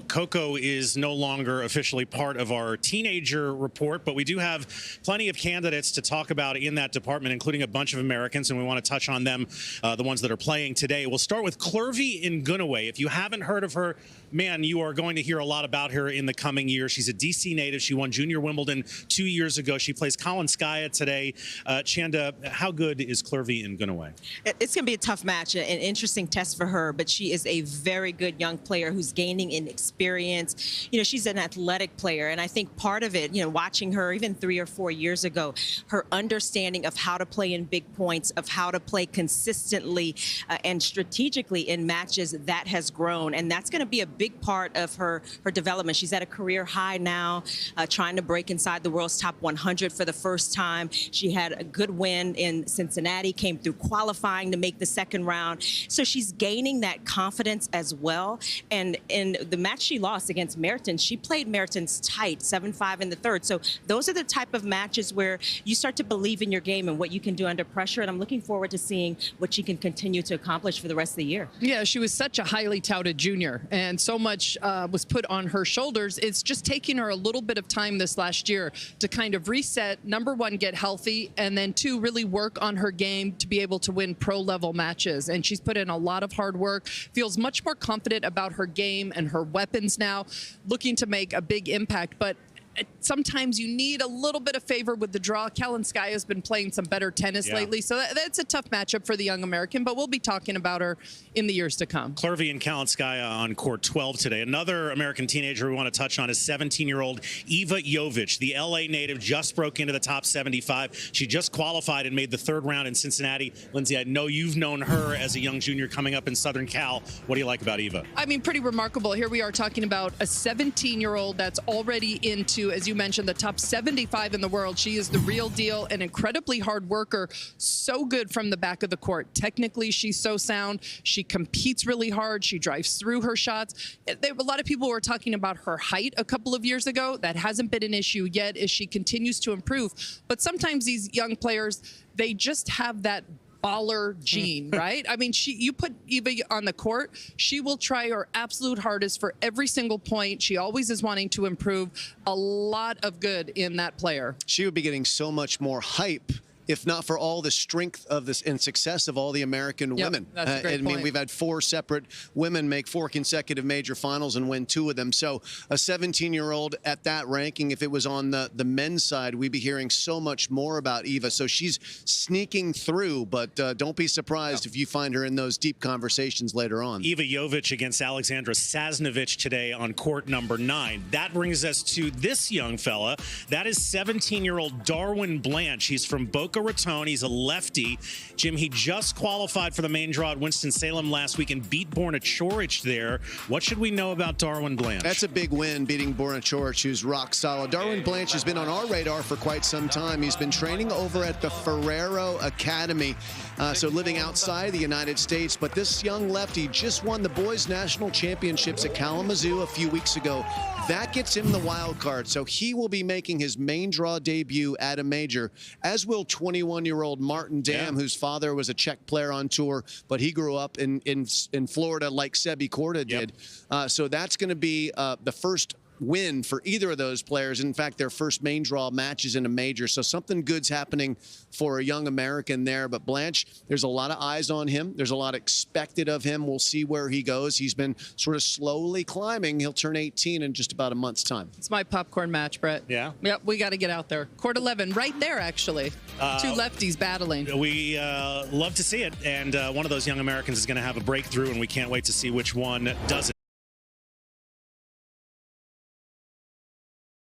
Coco is no longer officially part of our teenager report, but we do have plenty of candidates to talk about in that department, including a bunch of Americans, and we want to touch on them, the ones that are playing today. We'll start with Clervie Nguyenwe. If you haven't heard of her, man, you are going to hear a lot about her in the coming years. She's a D.C. native. She won Junior Wimbledon 2 years ago. She plays Kalinskaya today. Chanda, how good is Clervie Nguyenwe? It's going to be a tough match, an interesting test for her, but she is a very good young player who's gaining in experience. You know, she's an athletic player, and I think part of it, you know, watching her even 3 or 4 years ago, her understanding of how to play in big points, of how to play consistently and strategically in matches, that has grown, and that's going to be a big part of her development. She's at a career high now, trying to break inside the world's top 100 for the first time. She had a good win in Cincinnati, came through qualifying to make the second round. So she's gaining that confidence as well. And in the match she lost against Mertens, she played Mertens tight, 7-5 in the third. So those are the type of matches where you start to believe in your game and what you can do under pressure. And I'm looking forward to seeing what she can continue to accomplish for the rest of the year. Yeah, she was such a highly touted junior, and so much was put on her shoulders. It's just taking her a little bit of time this last year to kind of reset, number one, get healthy, and then two, really work on her game to be able to win pro-level matches. And she's put in a lot of hard work, feels much more confident about her game and her weapons now, looking to make a big impact. But sometimes you need a little bit of favor with the draw. Kalinskaya has been playing some better tennis lately, so that's a tough matchup for the young American, but we'll be talking about her in the years to come. Clervie and Kalinskaya on court 12 today. Another American teenager we want to touch on is 17-year-old Iva Jovic. The L.A. native just broke into the top 75. She just qualified and made the third round in Cincinnati. Lindsay, I know you've known her as a young junior coming up in Southern Cal. What do you like about Iva? I mean, pretty remarkable. Here we are talking about a 17-year-old that's already into, as you mentioned, the top 75 in the world. She is the real deal, an incredibly hard worker, so good from the back of the court. Technically, she's so sound. She competes really hard. She drives through her shots. A lot of people were talking about her height a couple of years ago. That hasn't been an issue yet as she continues to improve. But sometimes these young players, they just have that baller gene, right? I mean, you put Iva on the court, she will try her absolute hardest for every single point. She always is wanting to improve. A lot of good in that player. She would be getting so much more hype if not for all the strength of this and success of all the American women. That's a great point. I mean, we've had 4 separate women make 4 consecutive major finals and win 2 of them. So a 17-year-old at that ranking, if it was on the men's side, we'd be hearing so much more about Iva. So she's sneaking through, but don't be surprised if you find her in those deep conversations later on. Iva Jovic against Alexandra Sasnovich today on court number 9. That brings us to this young fella. That is 17-year-old Darwin Blanche. He's from Boca Raton. He's a lefty. Jim, he just qualified for the main draw at Winston-Salem last week and beat Borna Coric there. What should we know about Darwin Blanche? That's a big win, beating Borna Coric, who's rock solid. Darwin Blanche has been on our radar for quite some time. He's been training over at the Ferrero Academy, so living outside the United States. But this young lefty just won the boys' national championships at Kalamazoo a few weeks ago. That gets him the wild card, so he will be making his main draw debut at a major, as will 21-year-old Martin Dam, whose father was a Czech player on tour, but he grew up in Florida like Sebi Korda did. So that's going to be the first win for either of those players. In fact, their first main draw matches in a major. So something good's happening for a young American there. But Blanche, there's a lot of eyes on him. There's a lot expected of him. We'll see where he goes. He's been sort of slowly climbing. He'll turn 18 in just about a month's time. It's my popcorn match, Brett. Yeah? Yep, we got to get out there. Court 11, right there, actually. 2 lefties battling. We love to see it. And one of those young Americans is going to have a breakthrough, and we can't wait to see which one does it.